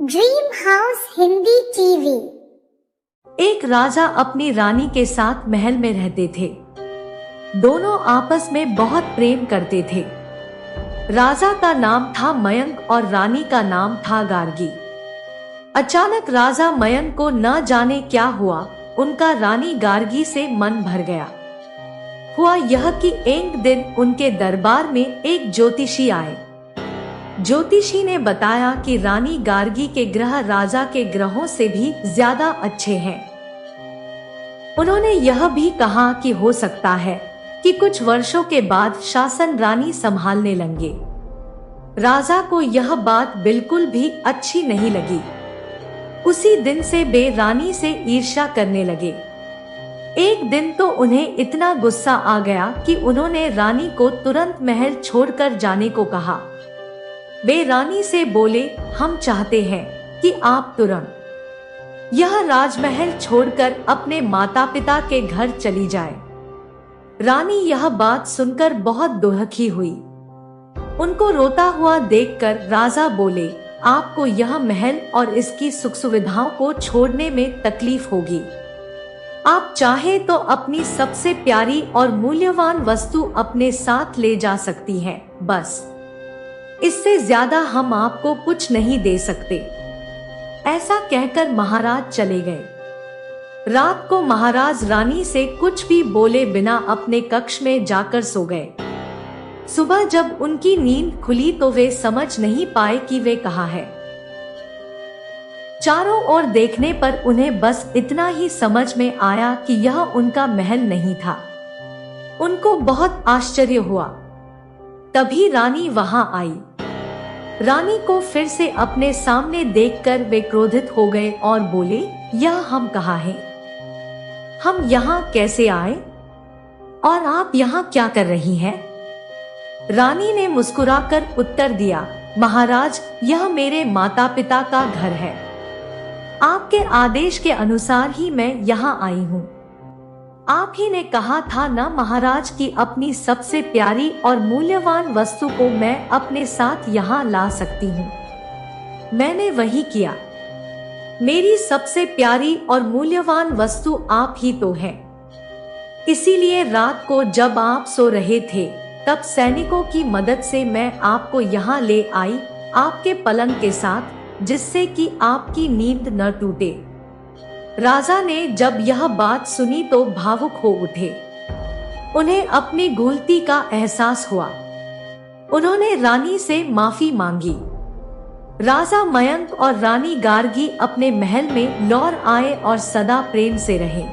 Dream house Hindi TV. एक राजा अपनी रानी के साथ महल में रहते थे। दोनों आपस में बहुत प्रेम करते थे। राजा का नाम था मयंक और रानी का नाम था गार्गी। अचानक राजा मयंक को न जाने क्या हुआ, उनका रानी गार्गी से मन भर गया। हुआ यह कि एक दिन उनके दरबार में एक ज्योतिषी आए। ज्योतिषी ने बताया कि रानी गार्गी के ग्रह राजा के ग्रहों से भी ज्यादा अच्छे हैं। उन्होंने यह भी कहा कि हो सकता है कि कुछ वर्षों के बाद शासन रानी संभालने लगे। राजा को यह बात बिल्कुल भी अच्छी नहीं लगी। उसी दिन से वे रानी से ईर्ष्या करने लगे। एक दिन तो उन्हें इतना गुस्सा आ गया कि उन्होंने रानी को तुरंत महल छोड़कर जाने को कहा। वे रानी से बोले, हम चाहते हैं कि आप तुरंत यह राजमहल छोड़कर अपने माता पिता के घर चली जाए। रानी यह बात सुनकर बहुत दुखी हुई। उनको रोता हुआ देखकर राजा बोले, आपको यह महल और इसकी सुख सुविधाओं को छोड़ने में तकलीफ होगी। आप चाहे तो अपनी सबसे प्यारी और मूल्यवान वस्तु अपने साथ ले जा सकती हैं, बस इससे ज्यादा हम आपको कुछ नहीं दे सकते। ऐसा कहकर महाराज चले गए। रात को महाराज रानी से कुछ भी बोले बिना अपने कक्ष में जाकर सो गए। सुबह जब उनकी नींद खुली तो वे समझ नहीं पाए कि वे कहाँ हैं। चारों ओर देखने पर उन्हें बस इतना ही समझ में आया कि यह उनका महल नहीं था। उनको बहुत आश्चर्य हुआ। तभी रानी वहां आई। रानी को फिर से अपने सामने देखकर वे क्रोधित हो गए और बोले, यह हम कहाँ हैं? हम यहाँ कैसे आए? और आप यहाँ क्या कर रही हैं? रानी ने मुस्कुराकर उत्तर दिया, महाराज, यह मेरे माता पिता का घर है। आपके आदेश के अनुसार ही मैं यहाँ आई हूँ। आप ही ने कहा था ना महाराज कि अपनी सबसे प्यारी और मूल्यवान वस्तु को मैं अपने साथ यहाँ ला सकती हूँ। मैंने वही किया। मेरी सबसे प्यारी और मूल्यवान वस्तु आप ही तो है। इसीलिए रात को जब आप सो रहे थे तब सैनिकों की मदद से मैं आपको यहाँ ले आई, आपके पलंग के साथ, जिससे कि आपकी नींद न टूटे। राजा ने जब यह बात सुनी तो भावुक हो उठे। उन्हें अपनी गलती का एहसास हुआ। उन्होंने रानी से माफी मांगी। राजा मयंक और रानी गार्गी अपने महल में लौट आए और सदा प्रेम से रहे।